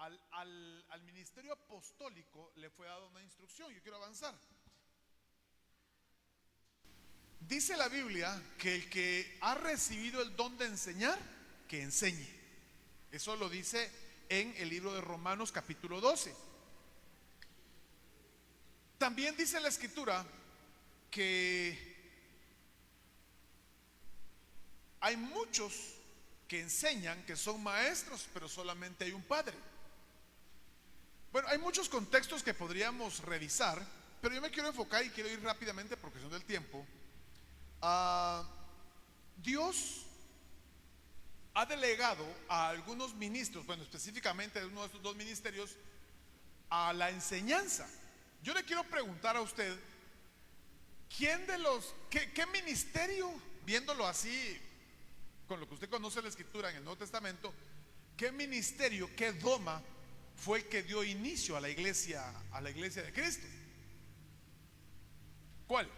al ministerio apostólico le fue dada una instrucción. Yo quiero avanzar. Dice la Biblia que el que ha recibido el don de enseñar, que enseñe. Eso lo dice en el libro de Romanos capítulo 12. También dice la escritura que hay muchos que enseñan, que son maestros, pero solamente hay un padre. Bueno, hay muchos contextos que podríamos revisar, pero yo me quiero enfocar y quiero ir rápidamente por cuestión del tiempo. Dios ha delegado a algunos ministros, bueno, específicamente a uno de estos dos ministerios, a la enseñanza. Yo le quiero preguntar a usted, ¿qué ministerio, viéndolo así, con lo que usted conoce la escritura en el Nuevo Testamento, qué ministerio, qué doma fue el que dio inicio a la iglesia de Cristo? ¿Cuál?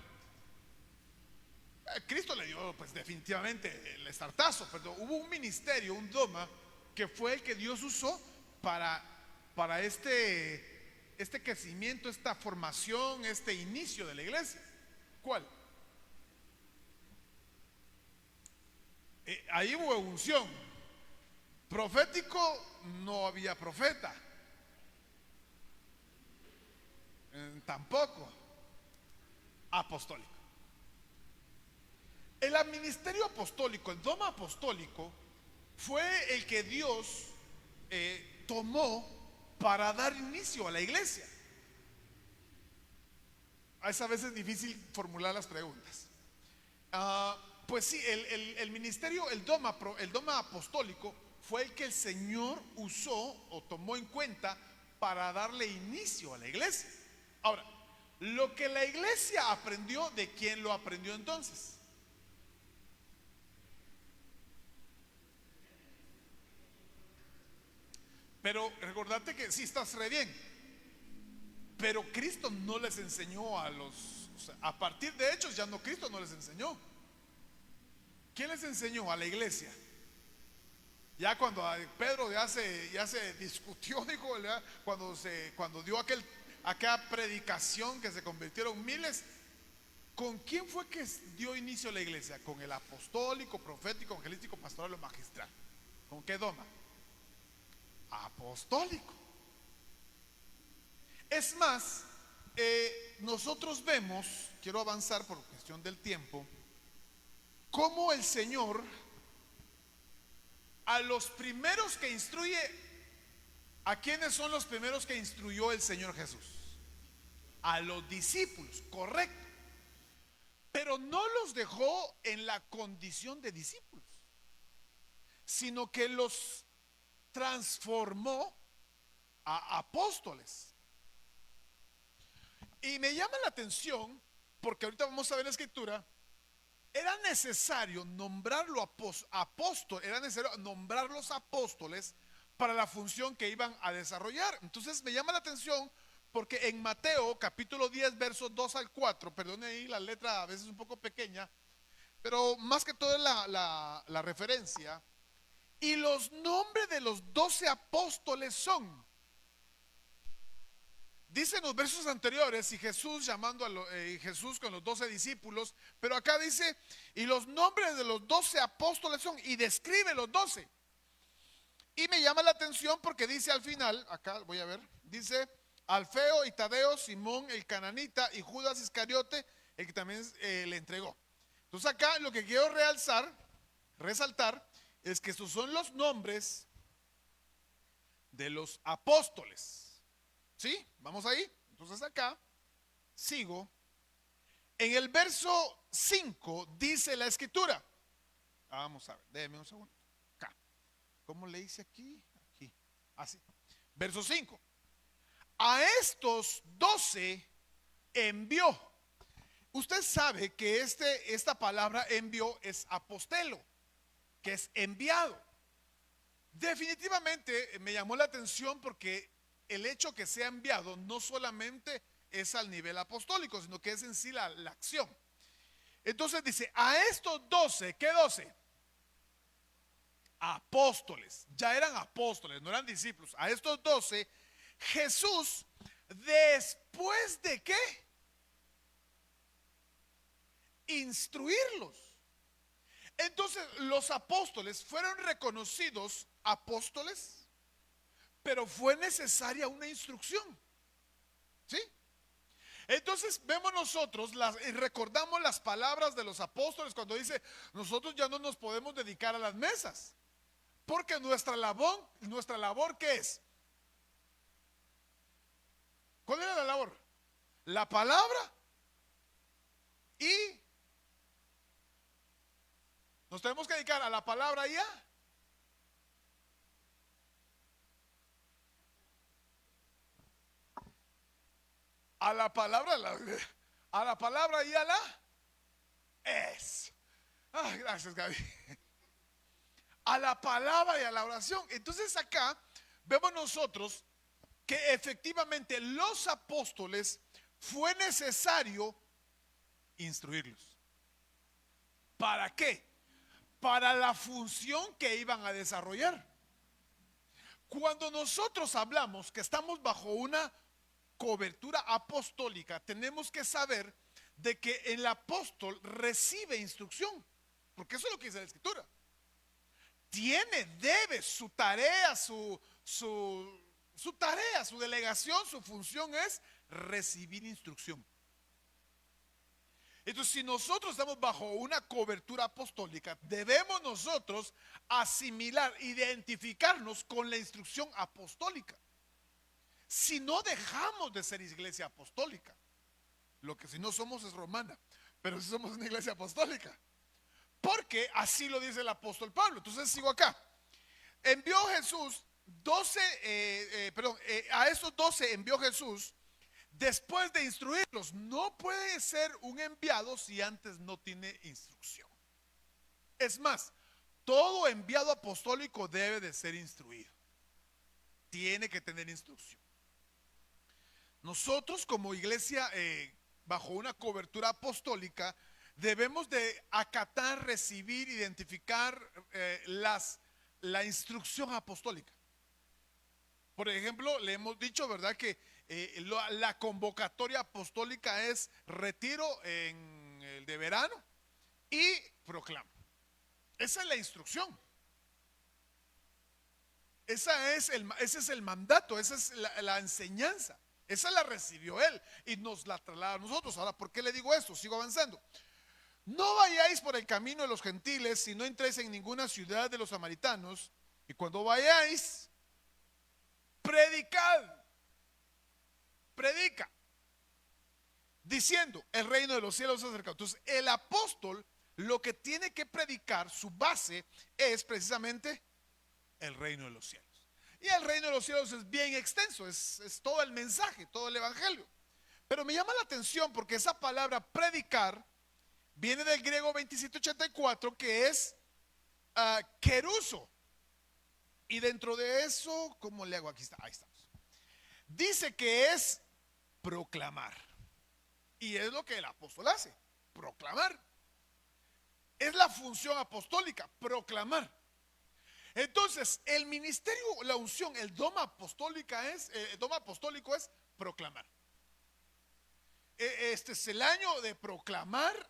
Cristo le dio pues definitivamente el estartazo, pero hubo un ministerio, un doma, que fue el que Dios usó para este crecimiento, esta formación, este inicio de la iglesia. ¿Cuál? Ahí hubo unción. Profético, no había profeta. Tampoco. Apostólico. El ministerio apostólico, el doma apostólico, fue el que Dios tomó para dar inicio a la iglesia. Es a veces difícil formular las preguntas. Pues sí, el ministerio, el doma apostólico fue el que el Señor usó o tomó en cuenta para darle inicio a la iglesia. Ahora, lo que la iglesia aprendió, ¿de quién lo aprendió entonces? Pero recordate que sí, estás re bien, pero Cristo no les enseñó o sea, a partir de Hechos ya no, Cristo no les enseñó. ¿Quién les enseñó? A la iglesia. Ya cuando Pedro ya se discutió, dijo, ¿verdad? Cuando dio aquella predicación que se convirtieron miles, ¿con quién fue que dio inicio a la iglesia? Con el apostólico, profético, evangelístico, pastoral o magistral. ¿Con qué doma? Apostólico. Es más, nosotros vemos, quiero avanzar por cuestión del tiempo, cómo el Señor a los primeros que instruye, ¿a quiénes son los primeros que instruyó el Señor Jesús? A los discípulos, correcto. Pero no los dejó en la condición de discípulos, sino que los transformó a apóstoles. Y me llama la atención porque ahorita vamos a ver la escritura. Era necesario nombrarlo apóstol, era necesario nombrar los apóstoles para la función que iban a desarrollar. Entonces me llama la atención porque en Mateo capítulo 10 versos 2 al 4, perdone ahí la letra a veces un poco pequeña, pero más que todo es la referencia. Y los nombres de los 12 apóstoles son, dice en los versos anteriores, y Jesús llamando Jesús con los 12 discípulos, pero acá dice, y los nombres de los 12 apóstoles son, y describe los 12. Y me llama la atención porque dice al final, acá voy a ver, dice Alfeo y Tadeo, Simón el cananita y Judas Iscariote, el que también le entregó. Entonces acá lo que quiero resaltar, es que estos son los nombres de los apóstoles. ¿Sí? ¿Vamos ahí? Entonces acá sigo. En el verso 5 dice la escritura. Vamos a ver, déjeme un segundo. Acá. ¿Cómo le dice aquí? Aquí. Así. Verso 5. A estos 12 envió. Usted sabe que esta palabra envió es apostelo, que es enviado. Definitivamente me llamó la atención porque el hecho que sea enviado no solamente es al nivel apostólico, sino que es en sí la acción. Entonces dice, a estos 12, ¿qué 12? apóstoles, ya eran apóstoles, no eran discípulos. A estos 12, Jesús, después de qué, instruirlos. Entonces los apóstoles fueron reconocidos apóstoles, pero fue necesaria una instrucción, ¿sí? Entonces vemos nosotros y recordamos las palabras de los apóstoles cuando dice: nosotros ya no nos podemos dedicar a las mesas, porque nuestra labor ¿qué es? ¿Cuál era la labor? La palabra, y nos tenemos que dedicar a la palabra y a la palabra, a la palabra y a la es. Ay, gracias, Gaby. A la palabra y a la oración. Entonces acá vemos nosotros que efectivamente los apóstoles fue necesario instruirlos. ¿Para qué? Para la función que iban a desarrollar. Cuando nosotros hablamos que estamos bajo una cobertura apostólica, tenemos que saber de que el apóstol recibe instrucción, porque eso es lo que dice la Escritura. Debe su tarea, su tarea, su delegación, su función es recibir instrucción. Entonces, si nosotros estamos bajo una cobertura apostólica, debemos nosotros asimilar, identificarnos con la instrucción apostólica. Si no, dejamos de ser iglesia apostólica. Lo que si no somos es romana, pero si somos una iglesia apostólica, porque así lo dice el apóstol Pablo. Entonces sigo acá. Envió Jesús 12, a esos 12 envió Jesús después de instruirlos. No puede ser un enviado si antes no tiene instrucción. Es más, todo enviado apostólico debe de ser instruido. Tiene que tener instrucción. Nosotros como iglesia bajo una cobertura apostólica debemos de acatar, recibir, identificar la instrucción apostólica. Por ejemplo, le hemos dicho, ¿verdad?, que la convocatoria apostólica es retiro en el de verano y proclama. Esa es la instrucción. Ese es el mandato, esa es la enseñanza. Esa la recibió él y nos la traslada a nosotros. Ahora, ¿por qué le digo esto? Sigo avanzando. No vayáis por el camino de los gentiles, si no entréis en ninguna ciudad de los samaritanos, y cuando vayáis, predica, diciendo: el reino de los cielos se ha acercado. Entonces el apóstol lo que tiene que predicar, su base es precisamente el reino de los cielos. Y el reino de los cielos es bien extenso, es todo el mensaje, todo el evangelio. Pero me llama la atención porque esa palabra predicar viene del griego 2784, que es keruso. Y dentro de eso, ¿cómo le hago? Aquí está, ahí estamos. Dice que es proclamar. Y es lo que el apóstol hace, proclamar. Es la función apostólica, proclamar. Entonces, el ministerio, la unción, el don apostólico es proclamar. Este es el año de proclamar,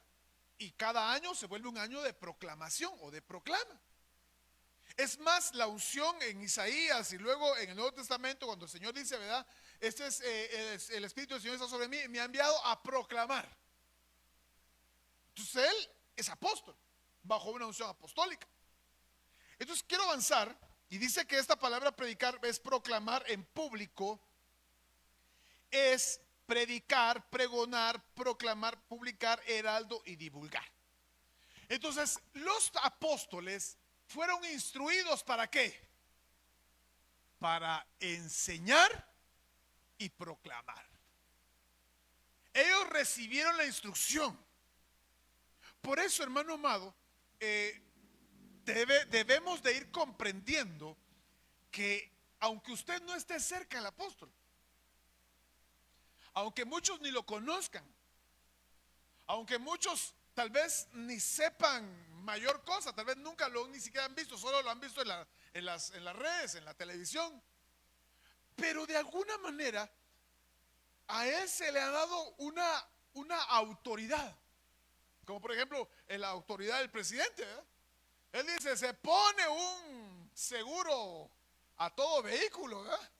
y cada año se vuelve un año de proclamación o de proclama. Es más, la unción en Isaías y luego en el Nuevo Testamento, cuando el Señor dice, ¿verdad?, este es el Espíritu del Señor está sobre mí, me ha enviado a proclamar. Entonces él es apóstol, bajo una unción apostólica. Entonces quiero avanzar, y dice que esta palabra predicar es proclamar en público, es predicar, pregonar, proclamar, publicar, heraldo y divulgar. Entonces los apóstoles fueron instruidos ¿para qué? Para enseñar y proclamar. Ellos recibieron la instrucción. Por eso, hermano amado, debemos de ir comprendiendo que aunque usted no esté cerca del apóstol, aunque muchos ni lo conozcan, aunque muchos tal vez ni sepan mayor cosa, tal vez nunca lo ni siquiera han visto, solo lo han visto en las redes, en la televisión. Pero de alguna manera a él se le ha dado una autoridad, como por ejemplo en la autoridad del presidente, ¿verdad? Él dice, se pone un seguro a todo vehículo, ¿verdad?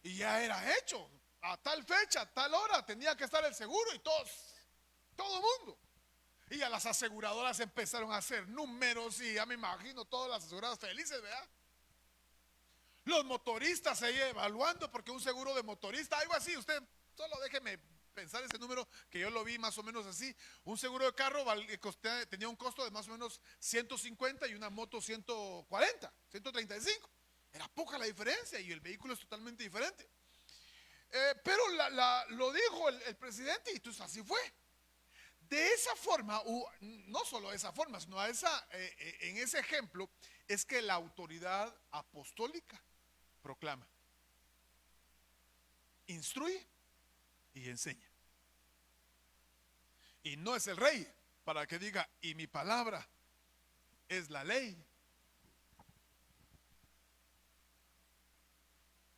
Y ya era hecho, a tal fecha, a tal hora tenía que estar el seguro y todo mundo. Y a las aseguradoras empezaron a hacer números y ya me imagino todas las aseguradoras felices, ¿verdad? Los motoristas ahí evaluando, porque un seguro de motorista, algo así, usted solo déjeme pensar ese número que yo lo vi más o menos así. Un seguro de carro tenía un costo de más o menos 150 y una moto 140, 135. Era poca la diferencia y el vehículo es totalmente diferente. Pero lo dijo el presidente y entonces así fue. De esa forma, no solo de esa forma, sino en ese ejemplo, es que la autoridad apostólica proclama, instruye y enseña. Y no es el rey para que diga, y mi palabra es la ley.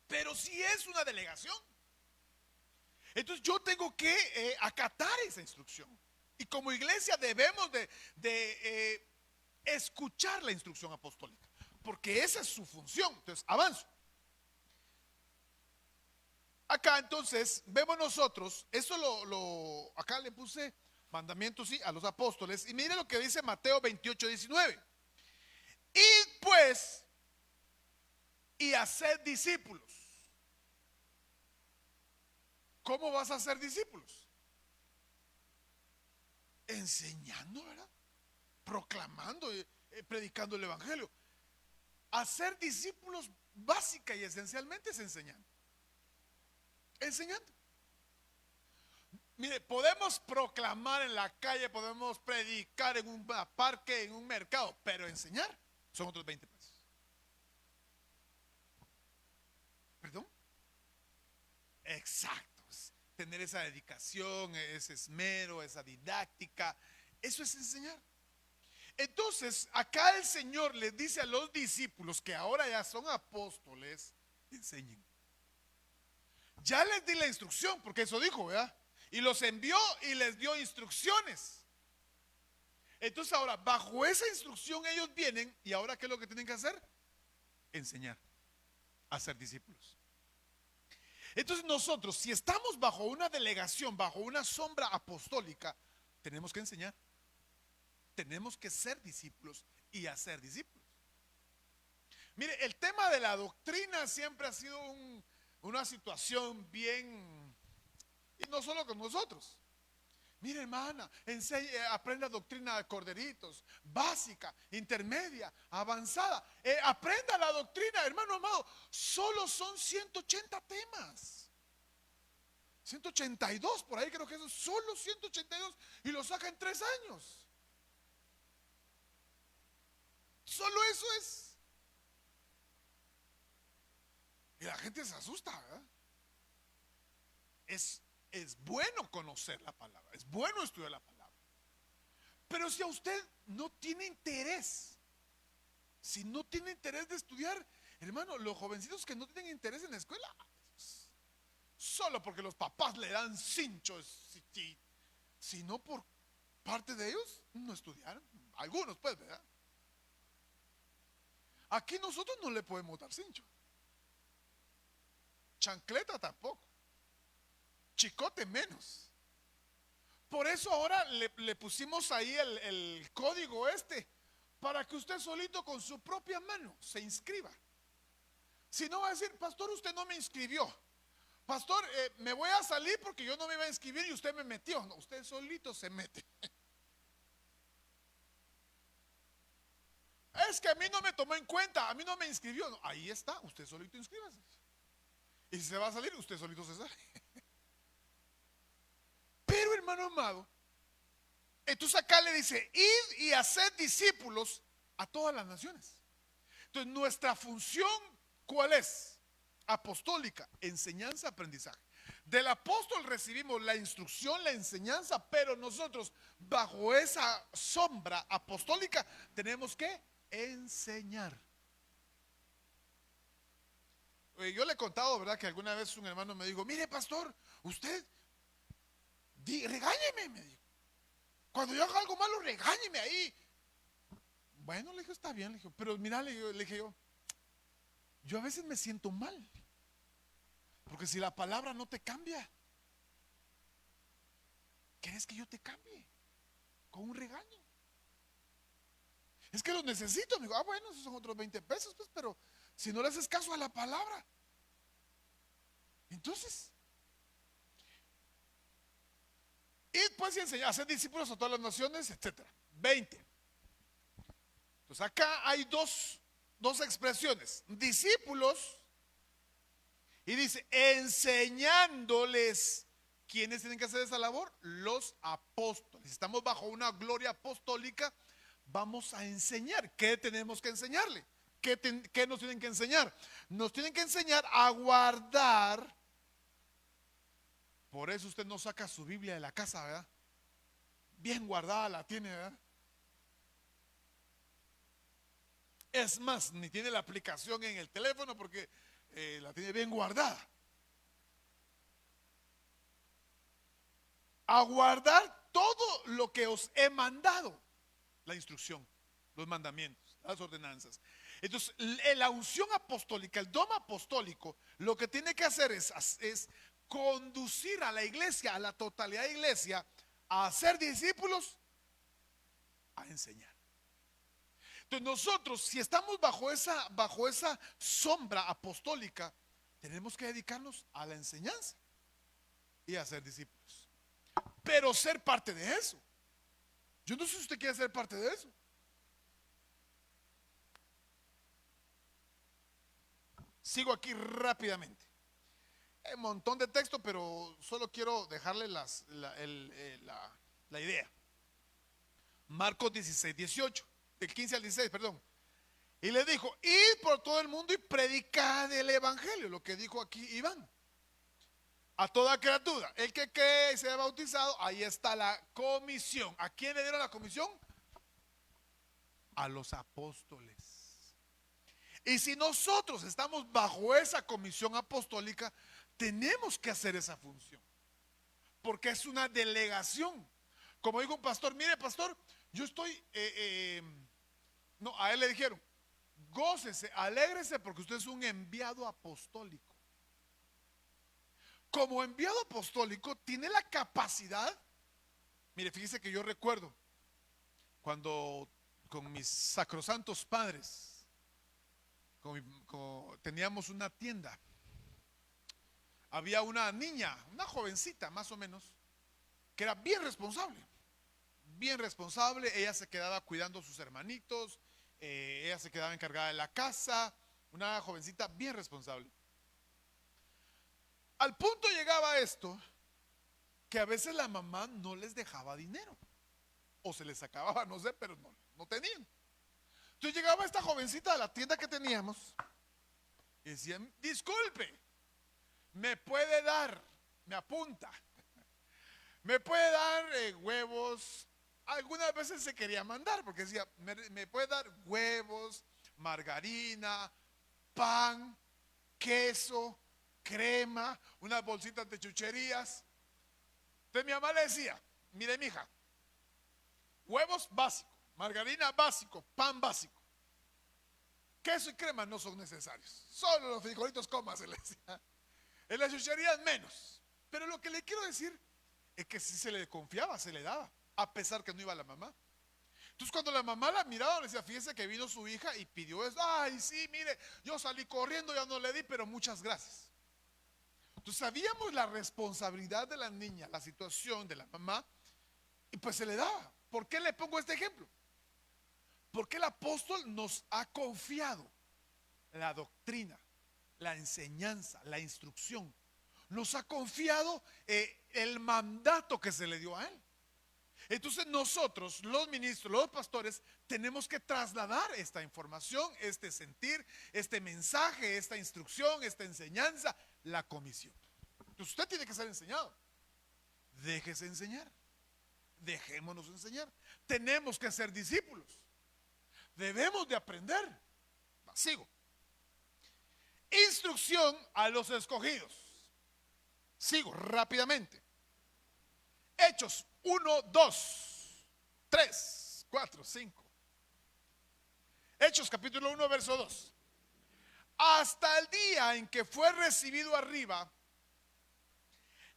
Pero si es una delegación, entonces yo tengo que acatar esa instrucción. Y como iglesia debemos de escuchar la instrucción apostólica, porque esa es su función. Entonces, avanzo. Acá entonces vemos nosotros, eso acá le puse mandamientos, sí, a los apóstoles. Y mire lo que dice Mateo 28:19. Id pues y haced discípulos. ¿Cómo vas a hacer discípulos? Enseñando, ¿verdad? Proclamando, predicando el evangelio. Hacer discípulos básica y esencialmente es enseñando. Enseñando. Mire, podemos proclamar en la calle, podemos predicar en un parque, en un mercado, pero enseñar son otros 20 pesos. ¿Perdón? Exacto. Tener esa dedicación, ese esmero, esa didáctica, eso es enseñar. Entonces, acá el Señor les dice a los discípulos que ahora ya son apóstoles, enseñen. Ya les di la instrucción, porque eso dijo, ¿verdad? Y los envió y les dio instrucciones. Entonces ahora, bajo esa instrucción ellos vienen y ahora ¿qué es lo que tienen que hacer? Enseñar, hacer discípulos. Entonces nosotros, si estamos bajo una delegación, bajo una sombra apostólica, tenemos que enseñar. Tenemos que ser discípulos y hacer discípulos. Mire, el tema de la doctrina siempre ha sido una situación bien, y no solo con nosotros. Mire, hermana, aprenda doctrina de corderitos, básica, intermedia, avanzada. Aprenda la doctrina, hermano amado. Solo son 180 temas. 182, por ahí creo que eso, solo 182 y lo saca en 3 años. Solo eso es. Y la gente se asusta, ¿verdad? Es bueno conocer la palabra, es bueno estudiar la palabra. Pero si a usted no tiene interés, si no tiene interés de estudiar, hermano, los jovencitos que no tienen interés en la escuela, solo porque los papás le dan cinchos, si no por parte de ellos, no estudiaron. Algunos pues, ¿verdad? Aquí nosotros no le podemos dar cincho. Chancleta tampoco. Chicote menos. Por eso ahora le pusimos ahí el código para que usted solito con su propia mano se inscriba. Si no va a decir, pastor, usted no me inscribió. Pastor, me voy a salir porque yo no me iba a inscribir y usted me metió. No, usted solito se mete. Es que a mí no me tomó en cuenta, a mí no me inscribió. No, ahí está, usted solito inscríbase. Y si se va a salir, usted solito se sale. Pero hermano amado, entonces acá le dice, id y haced discípulos a todas las naciones. Entonces nuestra función, ¿cuál es? Apostólica, enseñanza, aprendizaje. Del apóstol recibimos la instrucción, la enseñanza, pero nosotros bajo esa sombra apostólica tenemos que enseñar. Yo le he contado, ¿verdad?, que alguna vez un hermano me dijo: mire, pastor, usted regáñeme, me dijo. Cuando yo haga algo malo, regáñeme ahí. Bueno, le dije, está bien, le dije, pero mira, le dije yo a veces me siento mal, porque si la palabra no te cambia, ¿quieres que yo te cambie con un regaño? Es que lo necesito. Me digo: bueno, esos son otros 20 pesos, pues, pero si no le haces caso a la palabra, entonces, y pues enseñar, hacer discípulos a todas las naciones, etcétera. 20. Entonces acá hay dos expresiones: discípulos, y dice enseñándoles. ¿Quiénes tienen que hacer esa labor? Los apóstoles. Estamos bajo una gloria apostólica, vamos a enseñar. ¿Qué tenemos que enseñarle? ¿Qué nos tienen que enseñar? Nos tienen que enseñar a guardar. Por eso usted no saca su Biblia de la casa, ¿verdad? Bien guardada la tiene, ¿verdad? Es más, ni tiene la aplicación en el teléfono porque la tiene bien guardada. A guardar todo lo que os he mandado. La instrucción, los mandamientos, las ordenanzas. Entonces, la unción apostólica, el don apostólico, lo que tiene que hacer es conducir a la iglesia, a la totalidad de la iglesia, a ser discípulos, a enseñar. Entonces nosotros, si estamos bajo esa sombra apostólica, tenemos que dedicarnos a la enseñanza y a ser discípulos. Pero ser parte de eso. Yo no sé si usted quiere ser parte de eso. Sigo aquí rápidamente. Un montón de texto, pero solo quiero dejarle la idea. Marcos 16, 18, del 15 al 16, perdón. Y le dijo: id por todo el mundo y predicad el evangelio. Lo que dijo aquí Iván. A toda criatura. El que cree y sea bautizado, ahí está la comisión. ¿A quién le dieron la comisión? A los apóstoles. Y si nosotros estamos bajo esa comisión apostólica, tenemos que hacer esa función, porque es una delegación. Como dijo un pastor: mire, pastor, yo estoy no, a él le dijeron: gócese, alégrese, porque usted es un enviado apostólico. Como enviado apostólico tiene la capacidad. Mire, fíjese que yo recuerdo cuando con mis sacrosantos padres teníamos una tienda. Había una niña, una jovencita más o menos, que era bien responsable. Bien responsable. Ella se quedaba cuidando a sus hermanitos, ella se quedaba encargada de la casa. Una jovencita bien responsable. Al punto llegaba esto, que a veces la mamá no les dejaba dinero, o se les acababa, no sé, pero no tenían. Entonces llegaba esta jovencita a la tienda que teníamos y decían: disculpe, me puede dar, me apunta, me puede dar huevos. Algunas veces se quería mandar porque decía: me puede dar huevos, margarina, pan, queso, crema, unas bolsitas de chucherías. Entonces mi mamá le decía: mire, mija, huevos básico, margarina básico, pan básico, queso y crema no son necesarios, solo los frijolitos coma, se le decía. En las chucherías menos. Pero lo que le quiero decir es que si se le confiaba, se le daba, a pesar que no iba la mamá. Entonces cuando la mamá la miraba, le decía: fíjese que vino su hija y pidió eso. Ay, sí, mire, yo salí corriendo, ya no le di, pero muchas gracias. Entonces sabíamos la responsabilidad de la niña, la situación de la mamá, y pues se le daba. ¿Por qué le pongo este ejemplo? Porque el apóstol nos ha confiado la doctrina, la enseñanza, la instrucción. Nos ha confiado el mandato que se le dio a él. Entonces nosotros, los ministros, los pastores, tenemos que trasladar esta información, este sentir, este mensaje, esta instrucción, esta enseñanza, la comisión. porque usted tiene que ser enseñado. Déjese enseñar. Dejémonos enseñar. Tenemos que ser discípulos. Debemos de aprender. Sigo. Instrucción a los escogidos. Sigo rápidamente. Hechos 1, 2, 3, 4, 5. Hechos capítulo 1, verso 2. Hasta el día en que fue recibido arriba,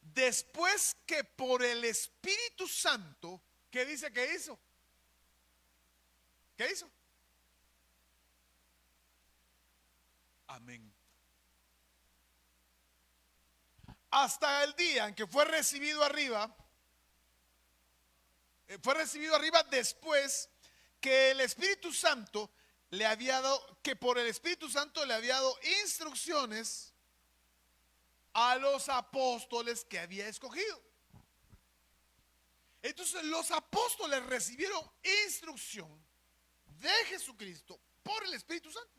después que por el Espíritu Santo, ¿qué dice que hizo? ¿Qué hizo? Amén. Hasta el día en que fue recibido arriba después que el Espíritu Santo le había dado, que por el Espíritu Santo le había dado instrucciones a los apóstoles que había escogido. Entonces los apóstoles recibieron instrucción de Jesucristo por el Espíritu Santo.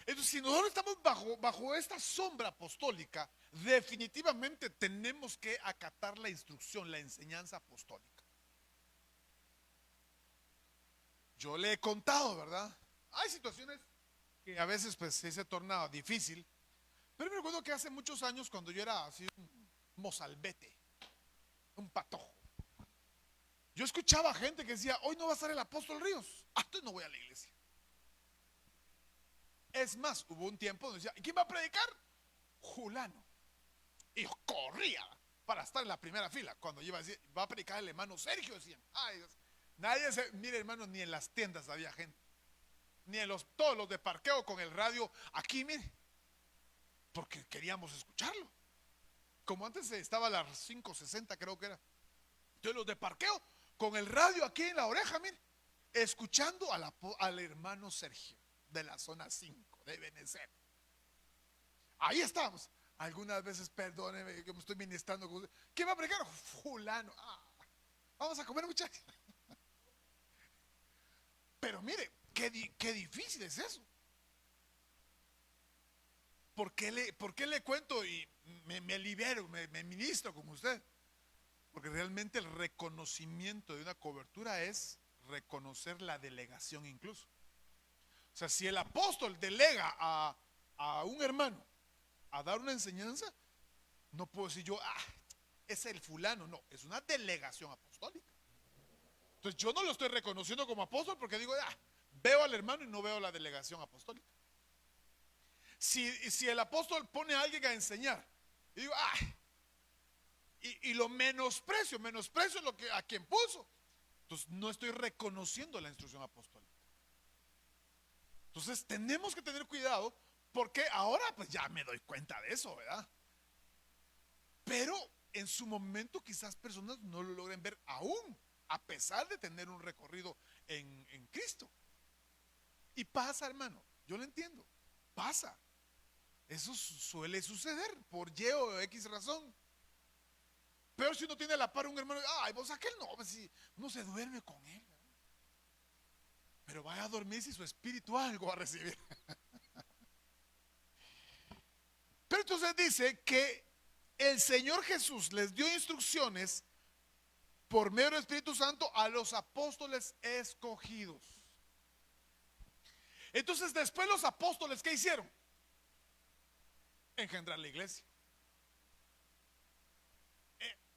Entonces, si nosotros estamos bajo esta sombra apostólica, definitivamente tenemos que acatar la instrucción, la enseñanza apostólica. Yo le he contado, ¿verdad? Hay situaciones que a veces pues se torna difícil, pero me recuerdo que hace muchos años, cuando yo era así un mozalbete, un patojo, yo escuchaba gente que decía: hoy no va a estar el apóstol Ríos, entonces no voy a la iglesia. Es más, hubo un tiempo donde decía: ¿y quién va a predicar? Fulano. Y yo corría para estar en la primera fila. Cuando iba a decir: va a predicar el hermano Sergio, decían. Ay, nadie se, mire hermano, ni en las tiendas había gente, ni en todos los de parqueo con el radio aquí, mire, porque queríamos escucharlo. Como antes estaba a las 5:60, creo que era. Entonces los de parqueo con el radio aquí en la oreja, mire, escuchando al hermano Sergio de la zona 5 de Benecer. Ahí estábamos. Algunas veces, perdóneme que me estoy ministrando con usted. ¿Quién va a predicar? Fulano. Vamos a comer, muchachos. Pero mire, qué difícil es eso. ¿Por qué le cuento y me libero, me ministro con usted? Porque realmente el reconocimiento de una cobertura es reconocer la delegación incluso. O sea, si el apóstol delega a un hermano a dar una enseñanza, no puedo decir yo: es el fulano. No, es una delegación apostólica. Entonces yo no lo estoy reconociendo como apóstol porque digo: veo al hermano y no veo la delegación apostólica. Si el apóstol pone a alguien a enseñar y digo: y lo menosprecio a quien puso, entonces no estoy reconociendo la instrucción apostólica. Entonces tenemos que tener cuidado, porque ahora pues ya me doy cuenta de eso, ¿verdad? Pero en su momento quizás personas no lo logren ver aún, a pesar de tener un recorrido en Cristo. Y pasa, hermano, yo lo entiendo, pasa. Eso suele suceder por Y o X razón. Pero si uno tiene a la par un hermano: vos aquel no, pues si uno se duerme con él, ¿verdad? Pero vaya a dormir si su espíritu algo va a recibir. Pero entonces dice que el Señor Jesús les dio instrucciones por medio del Espíritu Santo a los apóstoles escogidos. Entonces después los apóstoles, ¿qué hicieron? Engendrar la iglesia.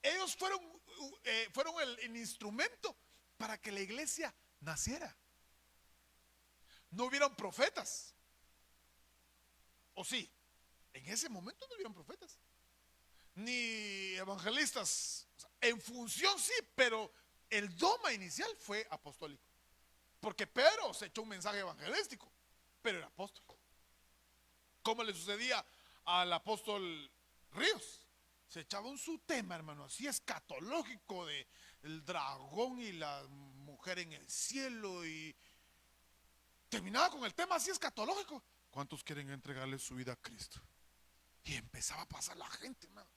Ellos fueron el instrumento para que la iglesia naciera. No hubieron profetas. ¿O sí? En ese momento no hubieron profetas ni evangelistas. O sea, en función sí, pero el dogma inicial fue apostólico. Porque Pedro se echó un mensaje evangelístico, pero era apóstol. ¿Cómo le sucedía al apóstol Ríos? Se echaba su tema, hermano, así escatológico, de el dragón y la mujer en el cielo, y terminaba con el tema así escatológico. ¿Cuántos quieren entregarle su vida a Cristo? Y empezaba a pasar la gente, hermano.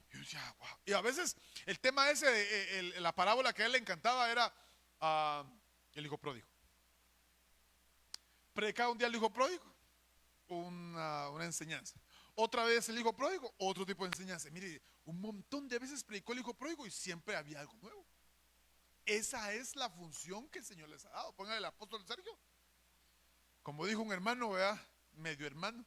Y yo decía: wow. Y a veces el tema ese, la parábola que a él le encantaba era el hijo pródigo. Predicaba un día el hijo pródigo, una enseñanza. Otra vez el hijo pródigo, otro tipo de enseñanza. Mire, un montón de veces predicó el hijo pródigo y siempre había algo nuevo. Esa es la función que el Señor les ha dado. Póngale el apóstol Sergio. Como dijo un hermano, ¿verdad? Medio hermano.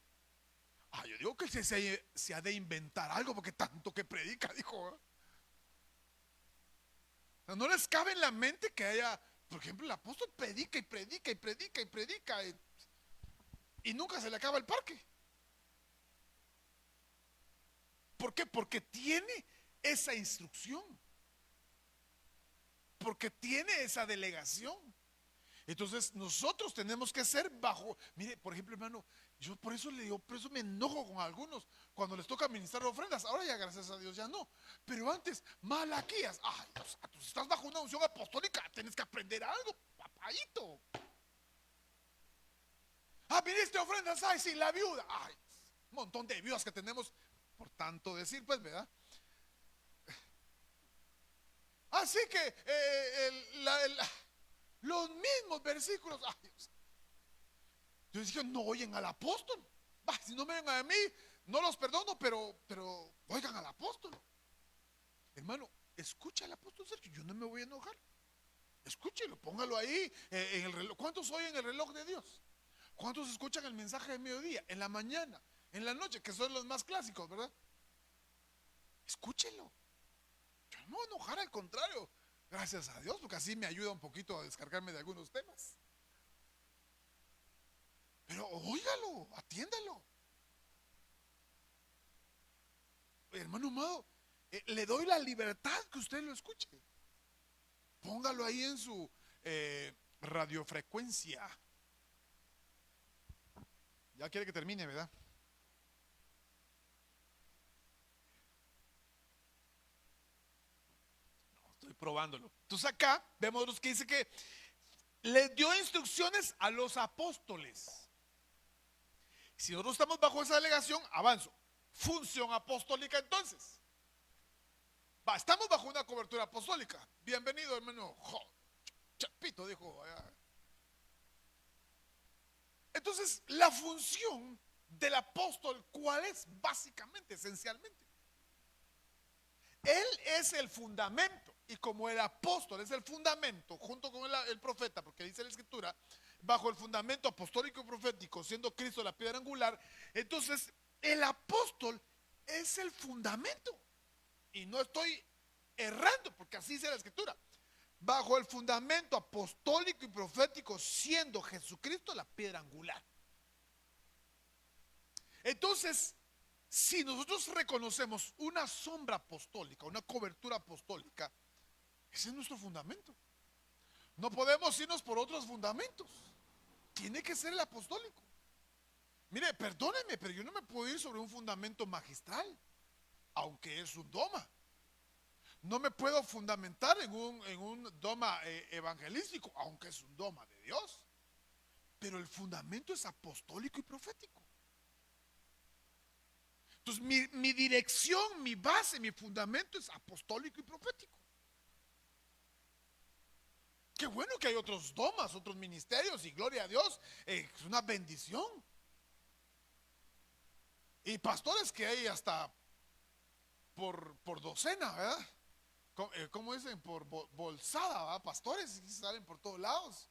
Yo digo que se ha de inventar algo porque tanto que predica, dijo. ¿Verdad? O sea, no les cabe en la mente que haya, por ejemplo, el apóstol predica y predica y predica y predica y nunca se le acaba el parque. ¿Por qué? Porque tiene esa instrucción. Porque tiene esa delegación. Entonces nosotros tenemos que ser bajo. Mire, por ejemplo, hermano, yo por eso le digo, por eso me enojo con algunos cuando les toca administrar ofrendas. Ahora ya gracias a Dios ya no. Pero antes, Malaquías, o sea, tú estás bajo una unción apostólica, tienes que aprender algo, papayito. Administre ofrendas, sí, la viuda. Un montón de viudas que tenemos, por tanto decir, pues, ¿verdad? Así que los mismos versículos. Yo dije, no oyen al apóstol. Si no me ven a mí, no los perdono, pero oigan al apóstol. Hermano, escucha al apóstol Sergio, yo no me voy a enojar. Escúchelo, póngalo ahí en el reloj. ¿Cuántos oyen el reloj de Dios? ¿Cuántos escuchan el mensaje de mediodía? En la mañana, en la noche, que son los más clásicos, ¿verdad? Escúchelo. Yo no me voy a enojar, al contrario. Gracias a Dios, porque así me ayuda un poquito a descargarme de algunos temas. Pero óigalo, atiéndalo. Hermano amado, le doy la libertad que usted lo escuche. Póngalo ahí en su radiofrecuencia. Ya quiere que termine, ¿verdad? No, estoy probándolo. Entonces acá vemos los que dice que les dio instrucciones a los apóstoles. Si nosotros estamos bajo esa delegación, avanzo. Función apostólica entonces. Estamos bajo una cobertura apostólica. Bienvenido, hermano. Chapito, dijo. Entonces, la función del apóstol, ¿cuál es? Básicamente, esencialmente. Él es el fundamento. Y como el apóstol es el fundamento, junto con el profeta, porque dice la escritura, bajo el fundamento apostólico y profético, siendo Cristo la piedra angular, entonces el apóstol es el fundamento. Y no estoy errando, porque así dice la escritura. Bajo el fundamento apostólico y profético, siendo Jesucristo la piedra angular. Entonces, si nosotros reconocemos una sombra apostólica, una cobertura apostólica, ese es nuestro fundamento. No podemos irnos por otros fundamentos. Tiene que ser el apostólico. Mire, perdónenme, pero yo no me puedo ir sobre un fundamento magistral, aunque es un dogma. No me puedo fundamentar en un dogma evangelístico, aunque es un dogma de Dios. Pero el fundamento es apostólico y profético. Entonces mi dirección, mi base, mi fundamento es apostólico y profético. Qué bueno que hay otros dogmas, otros ministerios, y gloria a Dios, es una bendición. Y pastores que hay hasta por docena, ¿verdad? ¿Cómo dicen? Por bolsada, ¿verdad? Pastores que salen por todos lados.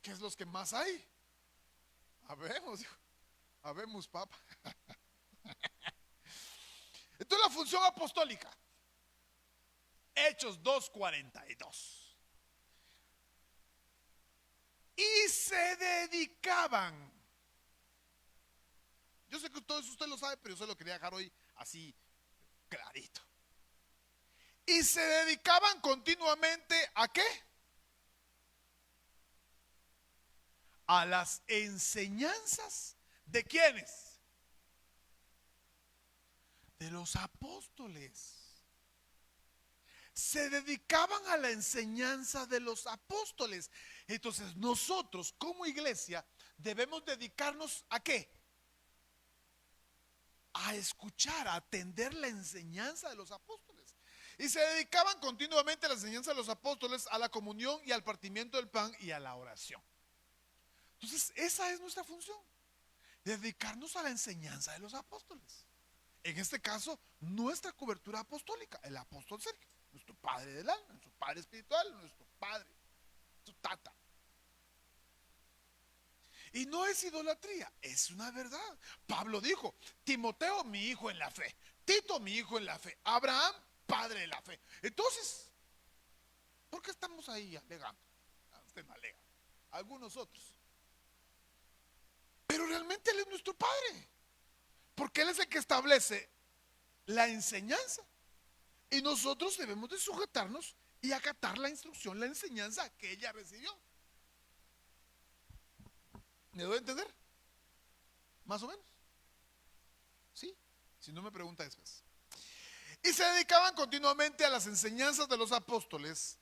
¿Qué es los que más hay? Habemos, papa. Entonces la función apostólica, Hechos 2:42. Y se dedicaban. Yo sé que todo eso usted lo sabe, pero yo se lo quería dejar hoy así clarito. Y se dedicaban continuamente ¿a qué? A las enseñanzas ¿de quiénes? De los apóstoles. Se dedicaban a la enseñanza de los apóstoles. Entonces nosotros como iglesia debemos dedicarnos ¿a qué? A escuchar, a atender la enseñanza de los apóstoles. Y se dedicaban continuamente a la enseñanza de los apóstoles, a la comunión y al partimiento del pan y a la oración. Entonces esa es nuestra función. dedicarnos a la enseñanza de los apóstoles. En este caso, nuestra cobertura apostólica, el apóstol Sergio, nuestro padre del alma, nuestro padre espiritual, nuestro padre, su tata. Y no es idolatría, es una verdad. Pablo dijo: Timoteo, mi hijo en la fe; Tito, mi hijo en la fe; Abraham, padre de la fe. Entonces, ¿por qué estamos ahí alegando? Usted no alega, algunos otros. Pero realmente Él es nuestro Padre, porque Él es el que establece la enseñanza. Y nosotros debemos de sujetarnos y acatar la instrucción, la enseñanza que ella recibió. ¿Me doy a entender? Más o menos. ¿Sí? Si no, me pregunta después. Y se dedicaban continuamente a las enseñanzas de los apóstoles.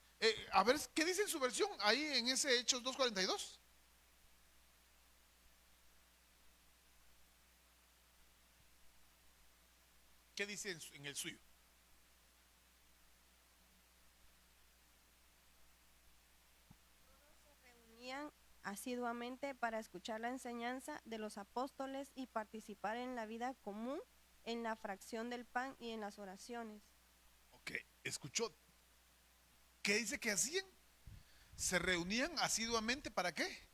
A ver, ¿qué dice en su versión ahí en ese Hechos 2:42? ¿Qué dice en el suyo? Se reunían asiduamente para escuchar la enseñanza de los apóstoles y participar en la vida común, en la fracción del pan y en las oraciones. Ok, escuchó. ¿Qué dice que hacían? Se reunían asiduamente, ¿para qué?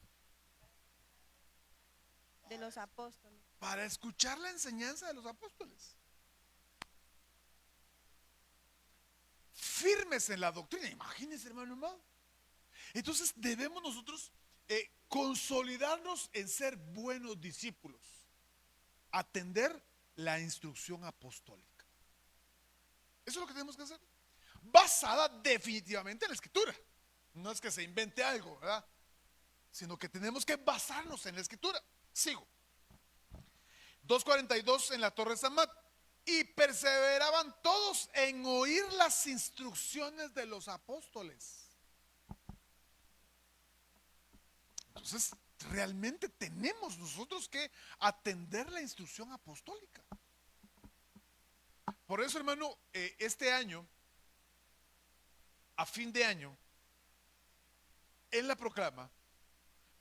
De los apóstoles. Para escuchar la enseñanza de los apóstoles. Firmes en la doctrina. Imagínense, hermano. Entonces debemos nosotros consolidarnos en ser buenos discípulos, atender la instrucción apostólica. Eso es lo que tenemos que hacer, basada definitivamente en la Escritura. No es que se invente algo, ¿verdad? Sino que tenemos que basarnos en la Escritura. Sigo. 2:42 en la Torre Samat. Y perseveraban todos en oír las instrucciones de los apóstoles. Entonces, realmente tenemos nosotros que atender la instrucción apostólica. Por eso, hermano, este año, a fin de año, en la proclama,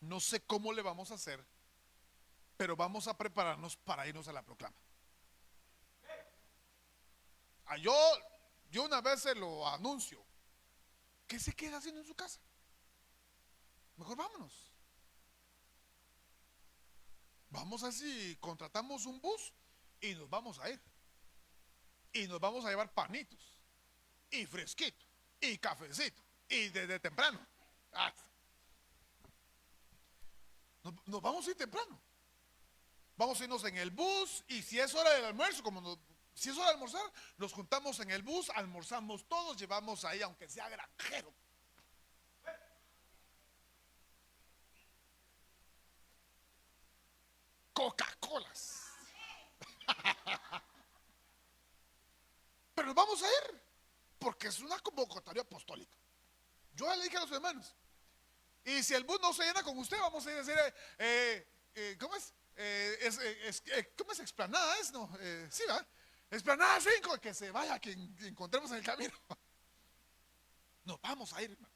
no sé cómo le vamos a hacer, pero vamos a prepararnos para irnos a la proclama. Yo una vez se lo anuncio. ¿Qué se queda haciendo en su casa? Mejor vámonos. Vamos así, contratamos un bus y nos vamos a ir. Y nos vamos a llevar panitos, y fresquito, y cafecito, y desde temprano. Nos vamos a ir temprano. Vamos a irnos en el bus, y si es hora del almuerzo, si es hora de almorzar, nos juntamos en el bus, almorzamos todos, llevamos ahí, aunque sea granjero, Coca-Colas. Pero nos vamos a ir, porque es una convocatoria apostólica. Yo ya le dije a los hermanos, y si el bus no se llena con usted, vamos a ir a decir, ¿cómo es? ¿Cómo es? Explanada es, ¿no? Sí, ¿verdad? Explanada 5, que se vaya quien encontremos en el camino. Nos vamos a ir, hermano.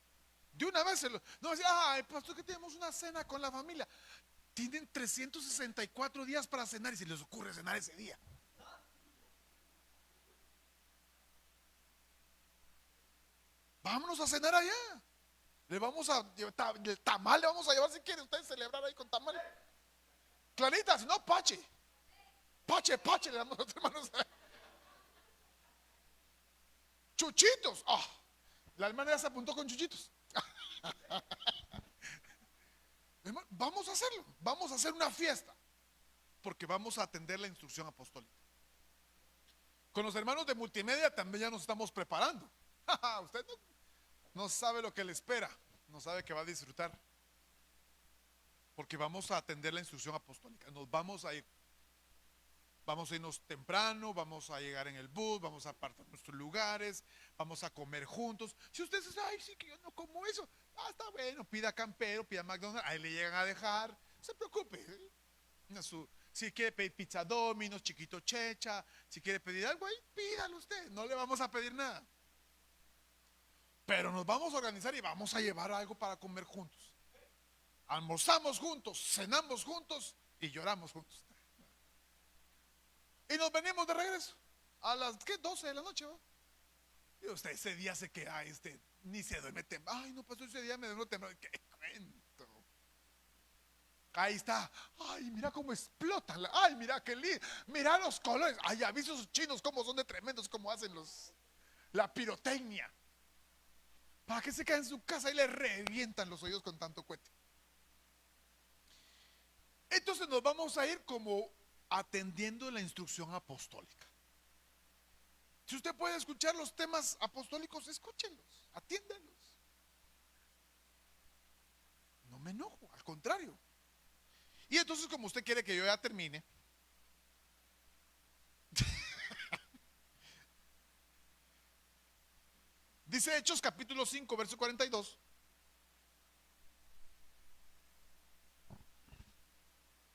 De una vez no decía: ay, pastor, que tenemos una cena con la familia. Tienen 364 días para cenar y se les ocurre cenar ese día. Vámonos a cenar allá. Le vamos a llevar el tamal, le vamos a llevar si quiere usted celebrar ahí con tamal. Clarita, si no, pache. Pache, le damos a los hermanos. Chuchitos. La hermana ya se apuntó con chuchitos. Vamos a hacerlo. Vamos a hacer una fiesta. Porque vamos a atender la instrucción apostólica. Con los hermanos de multimedia también ya nos estamos preparando. Usted no sabe lo que le espera. No sabe que va a disfrutar. Porque vamos a atender la instrucción apostólica. Nos vamos a ir. Vamos a irnos temprano, vamos a llegar en el bus, vamos a apartar nuestros lugares, vamos a comer juntos. Si usted dice: ay, sí, que yo no como eso, está bueno, pida Campero, pida McDonald's, ahí le llegan a dejar. No se preocupe. Si quiere pedir pizza Domino's, Chiquito Checha, si quiere pedir algo ahí, pídalo usted, no le vamos a pedir nada. Pero nos vamos a organizar y vamos a llevar algo para comer juntos. Almorzamos juntos, cenamos juntos y lloramos juntos. Y nos venimos de regreso a las, ¿qué? 12 de la noche, ¿va? Y usted ese día se queda, ni se duerme temprano. Ay, no pasó ese día, me duermo temprano. ¿Qué cuento? Ahí está. Ay, mira cómo explotan. Ay, mira qué lindo. Mira los colores. Ay, ya visto esos chinos cómo son de tremendos, cómo hacen la pirotecnia. ¿Para qué se queda en su casa y le revientan los oídos con tanto cohete? Entonces nos vamos a ir como atendiendo la instrucción apostólica. Si usted puede escuchar los temas apostólicos, escúchenlos, atiéndanlos. No me enojo, al contrario. Y entonces, como usted quiere que yo ya termine, dice Hechos capítulo 5, verso 42.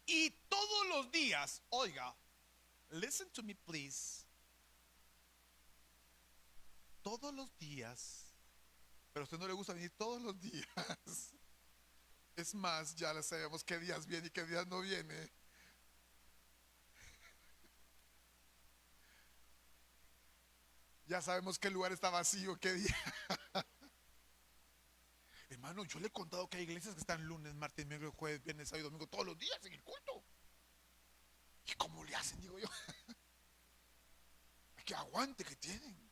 Y todos los días, oiga, listen to me please. Todos los días, pero a usted no le gusta venir todos los días. Es más, ya le sabemos qué días viene y qué días no viene. Ya sabemos qué lugar está vacío, qué día. Hermano, yo le he contado que hay iglesias que están lunes, martes, miércoles, jueves, viernes, sábado y domingo, todos los días en el culto. ¿Y cómo le hacen, digo yo? Que aguante que tienen.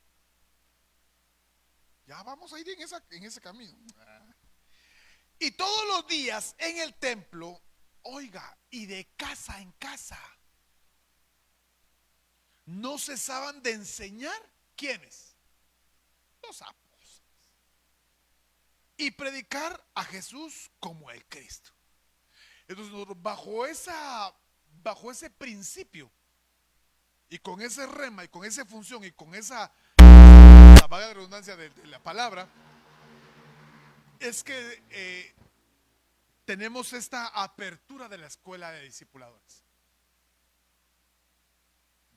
Ya vamos a ir en ese camino. Y todos los días en el templo, oiga, y de casa en casa, no cesaban de enseñar. ¿Quiénes? Los apóstoles. Y predicar a Jesús como el Cristo. Entonces, bajo ese principio, y con ese rema, y con esa función, y con esa, la vaga redundancia de la palabra, es que tenemos esta apertura de la escuela de discipuladores.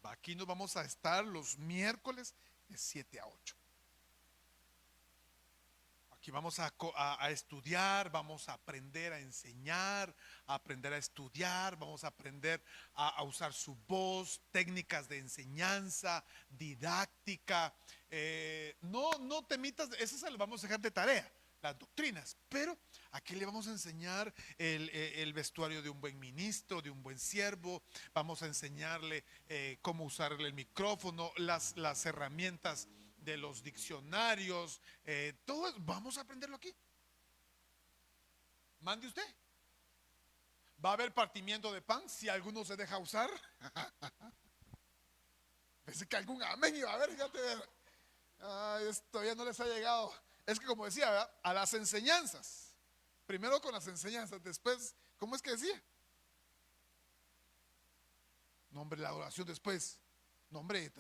Aquí nos vamos a estar los miércoles de 7 a 8. Aquí vamos a estudiar, vamos a aprender a enseñar, a aprender a estudiar, vamos a aprender a usar su voz, técnicas de enseñanza, didáctica. No temitas, eso se lo vamos a dejar de tarea, las doctrinas, pero aquí le vamos a enseñar el vestuario de un buen ministro, de un buen siervo. Vamos a enseñarle cómo usar el micrófono, las herramientas de los diccionarios, todo eso. Vamos a aprenderlo aquí. Mande usted. Va a haber partimiento de pan si alguno se deja usar. Pensé que algún amén iba a haber, fíjate. Ay, esto ya no les ha llegado. Es que como decía, ¿verdad? A las enseñanzas. Primero con las enseñanzas, después, ¿cómo es que decía? No, hombre, la adoración después. No, hombre,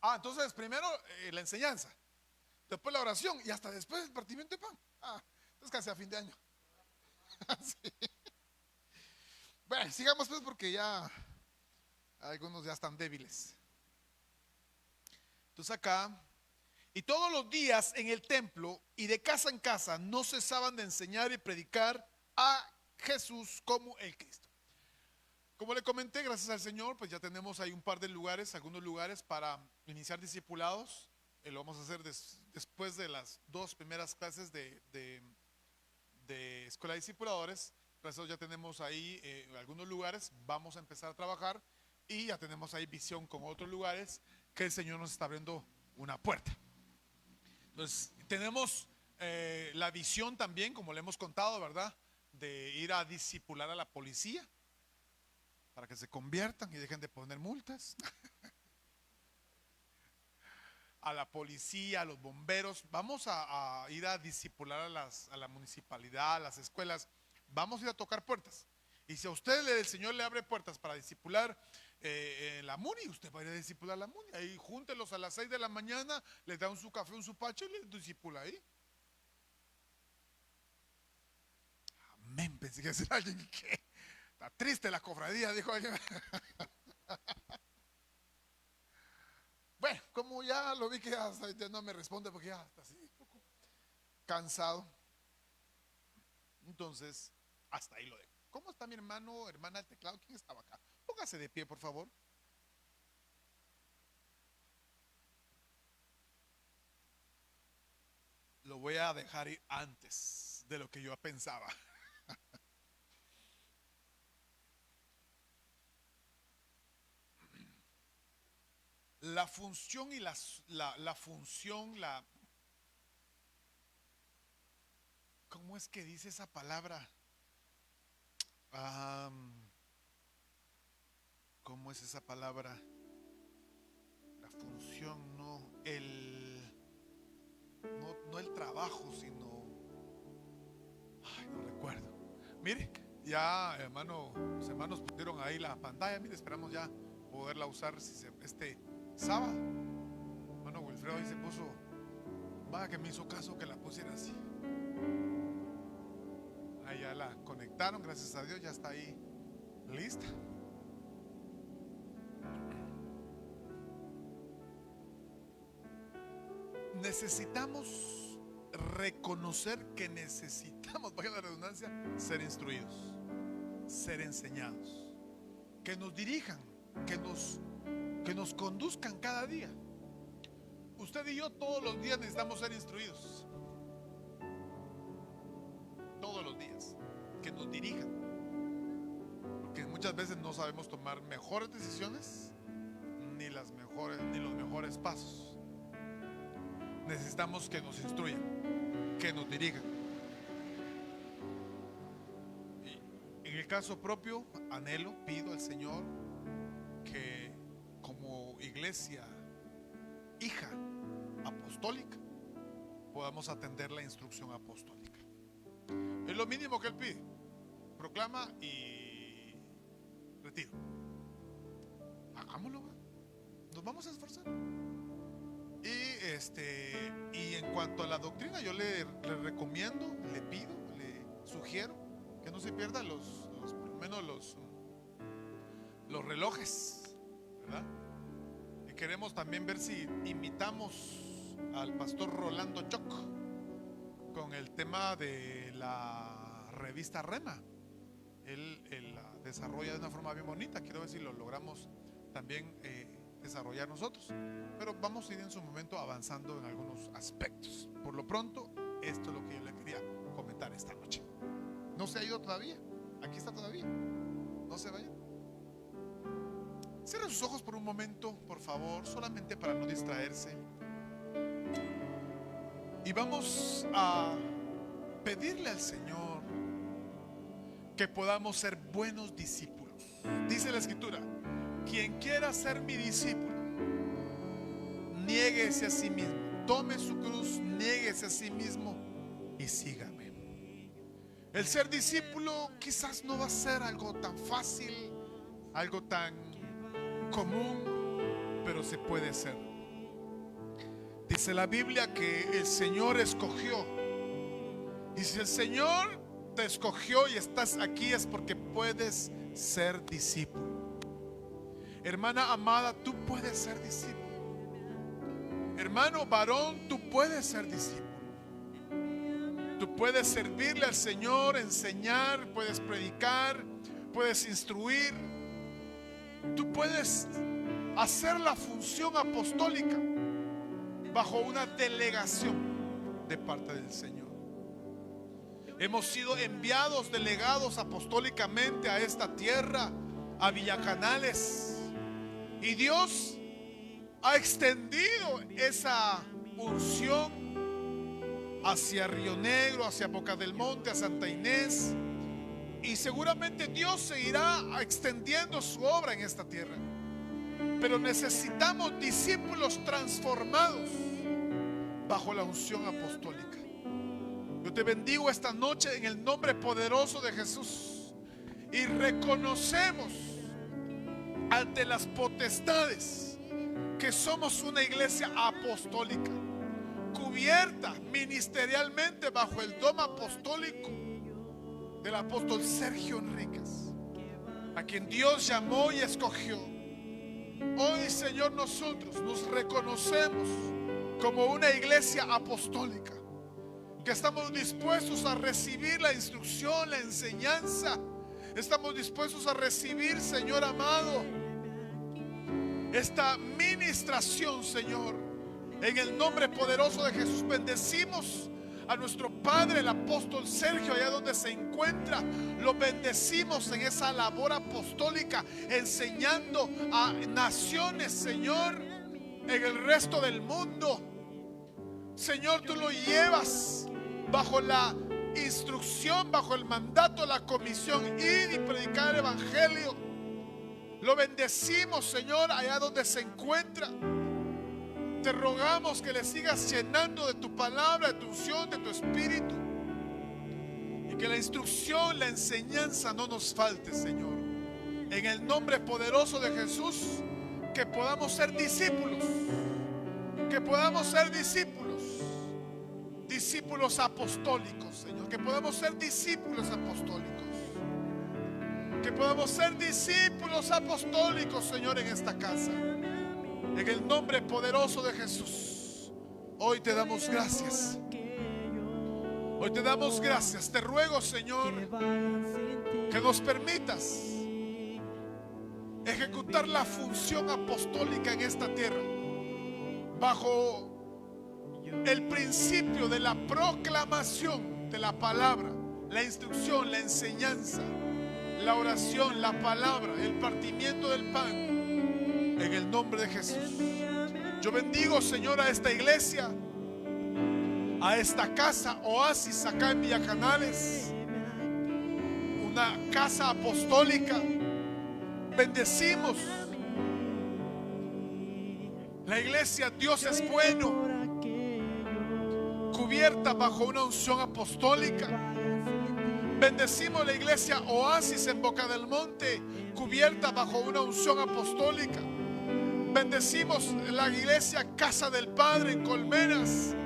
entonces primero la enseñanza, después la oración y hasta después el partimiento de pan. Entonces casi a fin de año. Sí. Bueno, sigamos pues porque ya algunos ya están débiles. Entonces acá, y todos los días en el templo y de casa en casa no cesaban de enseñar y predicar a Jesús como el Cristo. Como le comenté, gracias al Señor, pues ya tenemos ahí un par de lugares, algunos lugares para iniciar discipulados. Lo vamos a hacer después de las 2 primeras clases de Escuela de Discipuladores. Gracias, ya tenemos ahí algunos lugares, vamos a empezar a trabajar y ya tenemos ahí visión con otros lugares que el Señor nos está abriendo una puerta. Entonces, tenemos la visión también, como le hemos contado, ¿verdad? De ir a discipular a la policía, para que se conviertan y dejen de poner multas. A la policía, a los bomberos. Vamos a ir a discipular a la municipalidad, a las escuelas. Vamos a ir a tocar puertas. Y si a usted el Señor le abre puertas para discipular la MUNI, usted va a ir a discipular la MUNI. Ahí júntelos a las 6 de la mañana, les da su café, un pacho y les discipula ahí. Amén. Pensé que iba a decir alguien que está triste la cofradía, dijo alguien. Bueno, como ya lo vi que ya no me responde porque ya está así un poco cansado. Entonces, hasta ahí lo dejo. ¿Cómo está mi hermano, hermana del teclado? ¿Quién estaba acá? Póngase de pie, por favor. Lo voy a dejar ir antes de lo que yo pensaba. La función y la función, ¿cómo es que dice esa palabra? ¿Cómo es esa palabra? La función, no el trabajo, sino, ay, no recuerdo. Mire, ya los hermanos pusieron ahí la pantalla. Mire, esperamos ya poderla usar este sábado. Hermano Wilfredo ahí se puso, va, que me hizo caso que la pusiera así. Ahí ya la conectaron, gracias a Dios, ya está ahí lista. Necesitamos reconocer que necesitamos, vaya la redundancia, ser instruidos, ser enseñados, que nos dirijan, que nos conduzcan cada día. Usted y yo todos los días necesitamos ser instruidos. Todos los días, que nos dirijan, porque muchas veces no sabemos tomar mejores decisiones ni los mejores pasos. Necesitamos que nos instruyan, que nos dirijan. Y en el caso propio, pido al Señor que como iglesia hija apostólica podamos atender la instrucción apostólica. Es lo mínimo que Él pide: proclama y retiro. Hagámoslo, nos vamos a esforzar. Y en cuanto a la doctrina, yo le recomiendo, le pido, le sugiero que no se pierdan por lo menos los relojes, ¿verdad? Y queremos también ver si imitamos al pastor Rolando Choc con el tema de la revista Rema. Él la desarrolla de una forma bien bonita. Quiero ver si lo logramos también desarrollar nosotros, pero vamos a ir en su momento avanzando en algunos aspectos. Por lo pronto, esto es lo que yo le quería comentar esta noche. No se ha ido todavía, aquí está todavía, no se vaya. Cierre sus ojos por un momento, por favor, solamente para no distraerse, y vamos a pedirle al Señor que podamos ser buenos discípulos. Dice la Escritura: quien quiera ser mi discípulo, niéguese a sí mismo, tome su cruz, niéguese a sí mismo y sígame. El ser discípulo quizás no va a ser algo tan fácil, algo tan común, pero se puede ser. Dice la Biblia que el Señor escogió, y si el Señor te escogió y estás aquí, es porque puedes ser discípulo. Hermana amada, tú puedes ser discípulo. Hermano varón, tú puedes ser discípulo. Tú puedes servirle al Señor, enseñar, puedes predicar, puedes instruir. Tú puedes hacer la función apostólica bajo una delegación de parte del Señor. Hemos sido enviados, delegados apostólicamente a esta tierra, a Villacanales. Y Dios ha extendido esa unción hacia Río Negro, hacia Boca del Monte, a Santa Inés. Y seguramente Dios seguirá extendiendo su obra en esta tierra. Pero necesitamos discípulos transformados bajo la unción apostólica. Yo te bendigo esta noche en el nombre poderoso de Jesús. Y reconocemos ante las potestades que somos una iglesia apostólica, cubierta ministerialmente bajo el dom apostólico del apóstol Sergio Enríquez, a quien Dios llamó y escogió. Hoy, Señor, nosotros nos reconocemos como una iglesia apostólica, que estamos dispuestos a recibir la instrucción, la enseñanza. Estamos dispuestos a recibir, Señor amado, esta ministración, Señor. En el nombre poderoso de Jesús bendecimos a nuestro Padre, el apóstol Sergio, allá donde se encuentra. Lo bendecimos en esa labor apostólica, enseñando a naciones, Señor, en el resto del mundo. Señor, tú lo llevas bajo la instrucción, bajo el mandato, la comisión, ir y predicar el evangelio. Lo bendecimos, Señor, allá donde se encuentra. Te rogamos que le sigas llenando de tu palabra, de tu unción, de tu espíritu, y que la instrucción, la enseñanza no nos falte, Señor. En el nombre poderoso de Jesús, que podamos ser discípulos, que podamos ser discípulos, discípulos apostólicos, Señor, que podamos ser discípulos apostólicos, que podamos ser discípulos apostólicos, Señor, en esta casa. En el nombre poderoso de Jesús, hoy te damos gracias. Hoy te damos gracias. Te ruego, Señor, que nos permitas ejecutar la función apostólica en esta tierra bajo el principio de la proclamación de la palabra, la instrucción, la enseñanza, la oración, la palabra, el partimiento del pan. En el nombre de Jesús, yo bendigo, Señor, a esta iglesia, a esta casa Oasis acá en Villacanales, una casa apostólica. Bendecimos la iglesia Dios es bueno, cubierta bajo una unción apostólica. Bendecimos la iglesia Oasis en Boca del Monte, cubierta bajo una unción apostólica. Bendecimos la iglesia Casa del Padre en Colmenas,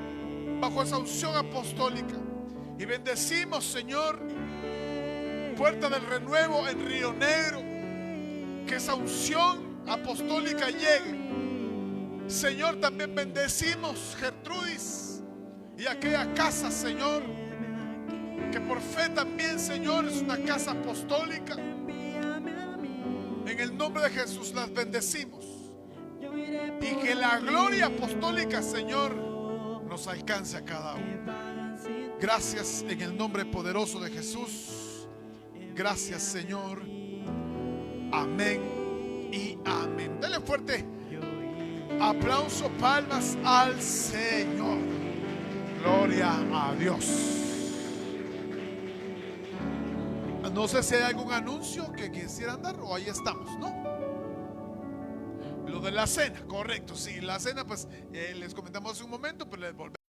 bajo esa unción apostólica. Y bendecimos, Señor, Puerta del Renuevo en Río Negro, que esa unción apostólica llegue. Señor, también bendecimos Gertrudis y aquella casa, Señor, que por fe también, Señor, es una casa apostólica. En el nombre de Jesús las bendecimos. Y que la gloria apostólica, Señor, nos alcance a cada uno. Gracias en el nombre poderoso de Jesús. Gracias, Señor. Amén y amén. Dale fuerte aplauso, palmas al Señor. Gloria a Dios. No sé si hay algún anuncio que quisieran dar o ahí estamos, ¿no? Lo de la cena, correcto. Sí, la cena, pues les comentamos hace un momento, pero les volvemos.